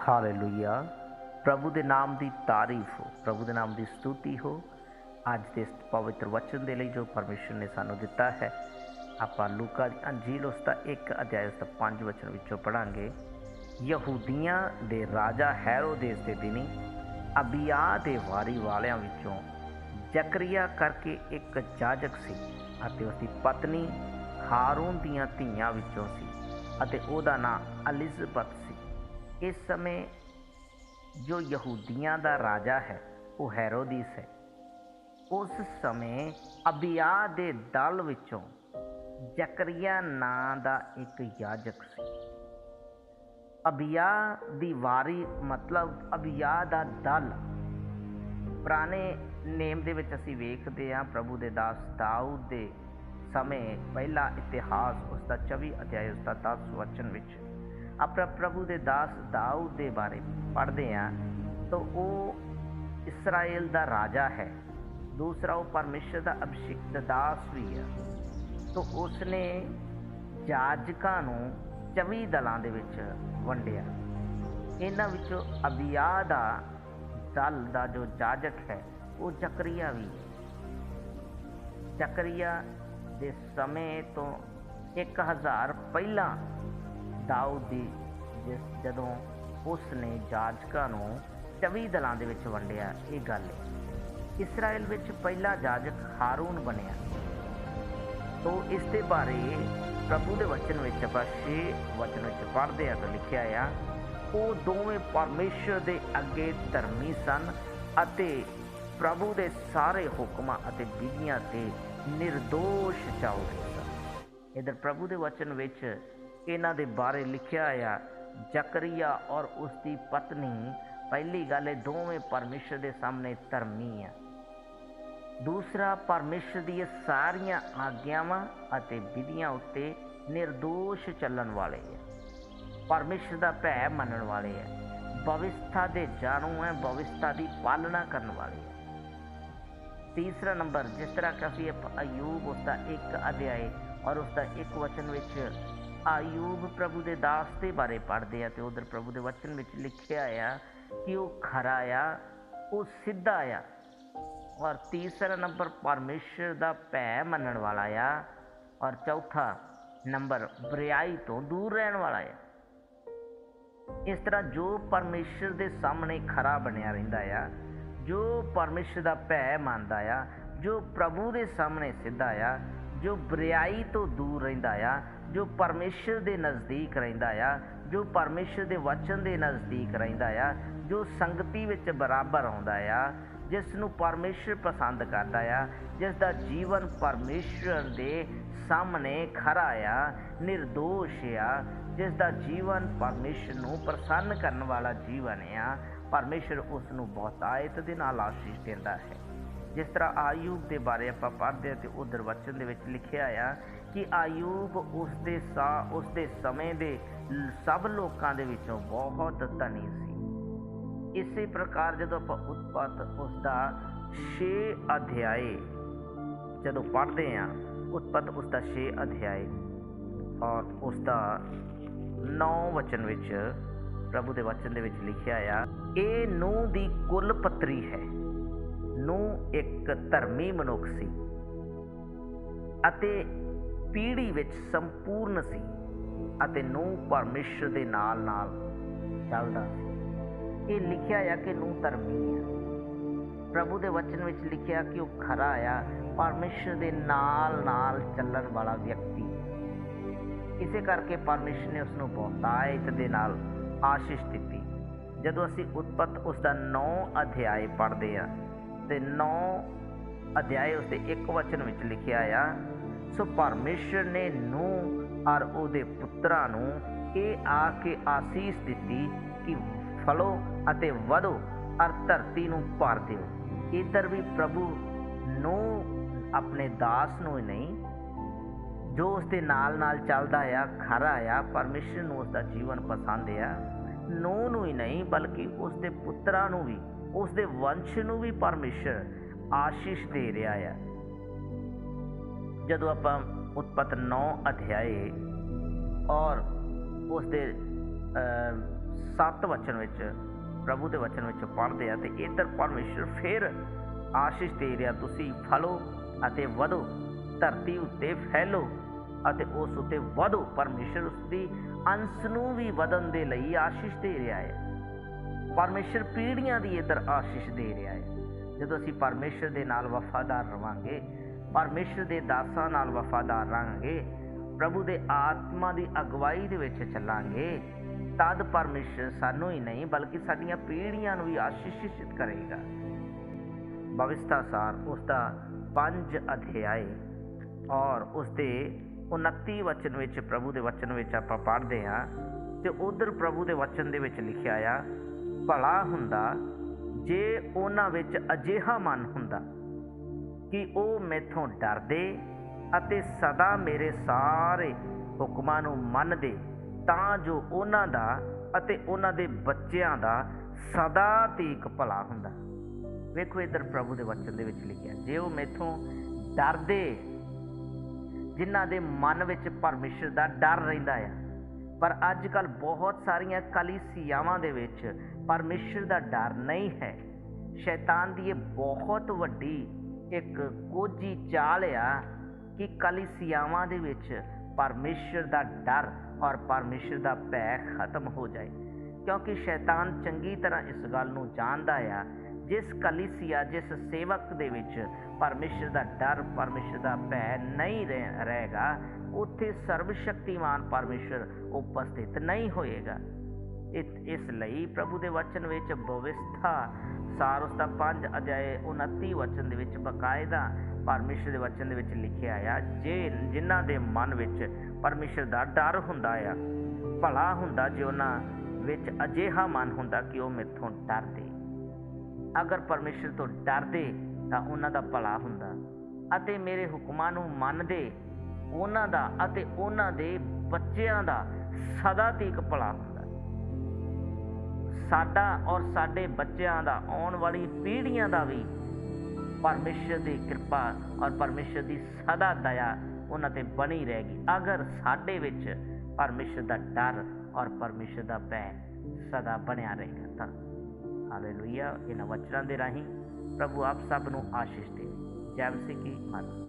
Hallelujah. प्रभु के नाम की तारीफ हो, प्रभु के नाम की स्तुति हो। अज के इस पवित्र वचन के लिए जो परमेश्वर ने सानू दिता है, आप लूका दी अंजील उसका 1 अध्याय उसका 5 वचन विचों पढ़ांगे। यहूदियां दे राजा हैरोदेस के दिनी अबिया दे वारी वालियां विचों जकरिया करके एक जाजक सी अते उसकी पत्नी हारून दियां धीआं विचों सी अते ओहदा नाम एलिजबत सी। इस समय जो यहूदियां दा राजा है वो हैरोदिस है। उस समय अबिया दे दल विचों जकरिया नां दा एक याजक सी। अबिया दी वारी मतलब अबिया दा दल। पुराने नेम दे विच असीं वेखदे हां प्रभु दे दास दाऊद दे समय पहला इतिहास उसका 24 अध्याय उसका 10 वचन विच अपना प्रभु दे दास दाऊद दे बारे पढ़ते हैं तो वो इसराइल दा राजा है। दूसरा वो परमेश्वर दा अभिषिक्त दास भी है। तो उसने जाजकां नूं 24 दलां दे विच वंडिया। इन्हां विचों अबिया दा दल दा जो जाजक है वो जकरिया भी है। जकरिया दे समय तो 1000 पहला दाऊद दी जदों उसने जाजकां नूं 24 दलां दे विच वंडिया। ये गल है। इसराइल विच पहला जाजक हारून बनिया। तो इस दे बारे प्रभु दे वचन विच आपां 6 वचन विच पढ़दे हां तो लिखिआ आ वो दोवें परमेश्वर दे अगे धर्मी सन अते प्रभु दे सारे हुक्मां अते विधियां ते निर्दोष चलदे सन। इधर प्रभु दे वचन विच इन्हां दे बारे लिखिआ आ जकरिया और उसकी पत्नी पहली गल है दोवें परमेश्वर के सामने धर्मी है। दूसरा परमेश्वर दी सारियां आग्यावां अते विधियां उत्ते निर्दोष चलन वाले है। परमेश्वर का भय मनण वाले है। भविष्ठता दे जानू है। भविष्ठता की पालना करने वाले है। तीसरा नंबर जिस तरह कि असीं अयूब उसका 1 अध्याय और उसका 1 वचन विच अयूब प्रभु के दास के बारे पढ़ते हैं तो उधर प्रभु के वचन में लिखिआ आ कि वह खरा आ, वो सिद्धा आ। और तीसरा नंबर परमेश्वर का भय मनण वाला आ। और चौथा नंबर बुराई तो दूर रहने वाला है। इस तरह जो परमेश्वर के सामने खरा बनिया रहिंदा आ, जो परमेश्वर का भय मानदा आ, जो प्रभु के सामने सिद्धा आ, जो बुराई तो दूर रहिंदा आ, जो परमेश्वर के नज़दीक रहिंदा आ, जो परमेश्वर के वचन के नज़दीक रहिंदा आ, जो संगति विच बराबर आउंदा आ, जिसनूं परमेश्वर पसंद करदा आ, जिसका जीवन परमेश्वर के सामने खरा आ, निर्दोष आ, जिसका जीवन परमेश्वर नूं प्रसन्न करने वाला जीवन आ, परमेश्वर उसनूं बहुतायत दे नाल आशीष दिंदा है। जिस तरह आयूब के बारे आप पढ़ते हैं तो उधर वचन दे विच लिखिआ आ कि आयूब उसके समय के सब लोगों के विचों बहुत धनी सी। इसी प्रकार जदों आप उत्पत्त उसका 6 अध्याय जदों पढ़ते हैं, उत्पत्त उसका 6 अध्याय और उसका 9 वचन विच प्रभु के वचन दे विच लिखिआ आ ये नूह दी कुल पत्री है। नूह एक धर्मी मनुख सी अते पीढ़ी विच संपूर्ण सी अते नूह परमेश्वर दे नाल नाल चलदा सी। ये लिखिआ आ कि नूह धर्मी है। प्रभु के वचन विच लिखिआ कि वह खरा आ, परमेश्वर दे नाल नाल चलण वाला व्यक्ति। इसे करके परमेश्वर ने उसनूं बहुतायत दे नाल आशीष दित्ती। जदों असीं उत्पत्त उसका 9 अध्याय पढ़ते हैं तो 9 अध्याय उसके 1 वचन विच लिखिआ आ सो परमेश्वर ने नूह और उहदे पुत्रां नूं ये आके आसीष दित्ती कि फलो अते वधो और धरती नूं भर दिओ। इधर भी प्रभु नूह अपने दास नूं ही नहीं जो उसके नाल नाल चलदा आ, खरा आ, परमेश्वर नूं उसका जीवन पसंद आ, नूह नूं ही नहीं बल्कि उसके पुत्रां नूं भी, उसके वंश नूं भी परमेश्वर आशीष दे रहा है। जदों आपां उत्पत्त 9 अध्याय और उसके 7 वचन विच प्रभु के वचन विच पढ़ते हैं। तो इधर परमेश्वर फिर आशीष दे रहा, तुसी फलो अते वधो, धरती उत्ते फैलो अते उस उत्ते वधो। परमेश्वर उसकी अंश नूं भी वधन दे लई आशीष दे रहा है। परमेश्वर पीढ़ियां दी इधर आशीष दे रहा है। जदों असीं परमेश्वर दे नाल वफादार रवांगे, परमेश्वर दे दासां नाल वफादार रहांगे, प्रभु दे आत्मा दी अगवाई दे विच चलांगे, तद परमेश्वर सानू ही नहीं बल्कि साडीआं पीढ़ियां नूं भी आशीषित करेगा। भविष्यता सार उसका 5 अध्याय और उसके 29 वचन विच प्रभु के वचन विच आपां पढ़दे हां ते उधर प्रभु के वचन दे विच लिखिआ आ, भला हुंदा जे उन्हां विच अजिहा मन हुंदा कि ਉਹ मैथों डरदे ਅਤੇ सदा मेरे सारे हुक्मां नूं मनदे, ਤਾਂ ਜੋ ਉਹਨਾਂ ਦਾ ਅਤੇ ਉਹਨਾਂ ਦੇ ਬੱਚਿਆਂ ਦਾ ਸਦਾ ਤੀਕ ਭਲਾ ਹੁੰਦਾ। ਵੇਖੋ ਇਧਰ ਪ੍ਰਭੂ ਦੇ ਵਚਨ ਦੇ ਵਿੱਚ ਲਿਖਿਆ, ਜੇ ਉਹ ਮੈਥੋਂ ਡਰਦੇ, ਜਿਨ੍ਹਾਂ ਦੇ ਮਨ ਵਿੱਚ ਪਰਮੇਸ਼ਰ ਦਾ ਡਰ ਰਹਿੰਦਾ ਆ। ਪਰ ਅੱਜ ਕੱਲ੍ਹ ਬਹੁਤ ਸਾਰੀਆਂ ਕਲੀਸਿਆਵਾਂ ਦੇ ਵਿੱਚ ਪਰਮੇਸ਼ਰ ਦਾ ਡਰ ਨਹੀਂ ਹੈ। ਸ਼ੈਤਾਨ ਦੀ ਇਹ ਬਹੁਤ ਵੱਡੀ ਇੱਕ ਕੋਝੀ ਚਾਲ ਆ ਕਿ ਕਲੀਸਿਆਵਾਂ ਦੇ ਵਿੱਚ ਪਰਮੇਸ਼ਰ ਦਾ ਡਰ ਔਰ ਪਰਮੇਸ਼ਰ ਦਾ ਭੈ ਖਤਮ ਹੋ ਜਾਏ, ਕਿਉਂਕਿ ਸ਼ੈਤਾਨ ਚੰਗੀ ਤਰ੍ਹਾਂ ਇਸ ਗੱਲ ਨੂੰ ਜਾਣਦਾ ਆ, ਜਿਸ ਕਲੀਸਿਆ ਜਿਸ ਸੇਵਕ ਦੇ ਵਿੱਚ ਪਰਮੇਸ਼ਰ ਦਾ ਡਰ ਪਰਮੇਸ਼ਰ ਦਾ ਭੈ ਨਹੀਂ ਰਹੇਗਾ, ਉੱਥੇ ਸਰਵਸ਼ਕਤੀਮਾਨ ਪਰਮੇਸ਼ਰ ਉਪਸਥਿਤ ਨਹੀਂ ਹੋਏਗਾ। ਇਸ ਲਈ ਪ੍ਰਭੂ ਦੇ ਵਚਨ ਵਿੱਚ ਵਿਵਸਥਾ ਸਾਰ ਉਸਦਾ 5 ਅਧਿਆਏ 29 ਵਚਨ ਦੇ ਵਿੱਚ ਬਕਾਇਦਾ ਪਰਮੇਸ਼ਰ ਦੇ ਵਚਨ ਦੇ ਵਿੱਚ ਲਿਖਿਆ ਆ, ਜਿਨ੍ਹਾਂ ਦੇ ਮਨ ਵਿੱਚ ਪਰਮੇਸ਼ਰ ਦਾ ਡਰ ਹੁੰਦਾ ਆ, ਭਲਾ ਹੁੰਦਾ ਜੇ ਉਹਨਾਂ ਵਿੱਚ ਅਜਿਹਾ ਮਨ ਹੁੰਦਾ ਕਿ ਉਹ ਮੈਥੋਂ ਡਰਦੇ। ਅਗਰ ਪਰਮੇਸ਼ਰ ਤੋਂ ਡਰਦੇ ਤਾਂ ਉਹਨਾਂ ਦਾ ਭਲਾ ਹੁੰਦਾ ਅਤੇ ਮੇਰੇ ਹੁਕਮਾਂ ਨੂੰ ਮੰਨਦੇ, ਉਹਨਾਂ ਦਾ ਅਤੇ ਉਹਨਾਂ ਦੇ ਬੱਚਿਆਂ ਦਾ ਸਦਾ ਤੀਕ ਭਲਾ ਹੁੰਦਾ। ਸਾਡਾ ਔਰ ਸਾਡੇ ਬੱਚਿਆਂ ਦਾ, ਆਉਣ ਵਾਲੀ ਪੀੜ੍ਹੀਆਂ ਦਾ ਵੀ ਪਰਮੇਸ਼ਰ ਦੀ ਕਿਰਪਾ ਔਰ ਪਰਮੇਸ਼ਰ ਦੀ ਸਦਾ ਦਇਆ ਉਹਨਾਂ 'ਤੇ ਬਣੀ ਰਹੇਗੀ, ਅਗਰ ਸਾਡੇ ਵਿੱਚ ਪਰਮੇਸ਼ਰ ਦਾ ਡਰ ਔਰ ਪਰਮੇਸ਼ਰ ਦਾ ਭੈ ਸਦਾ ਬਣਿਆ ਰਹੇਗਾ ਤਾਂ। ਹਾਲੇਲੂਇਆ। ਇਹਨਾਂ ਵਚਨਾਂ ਦੇ ਰਾਹੀਂ ਪ੍ਰਭੂ ਆਪ ਸਭ ਨੂੰ ਆਸ਼ੀਸ਼ ਦੇ। ਜੈ ਮਸੀਹ ਕੀ ਮਤ।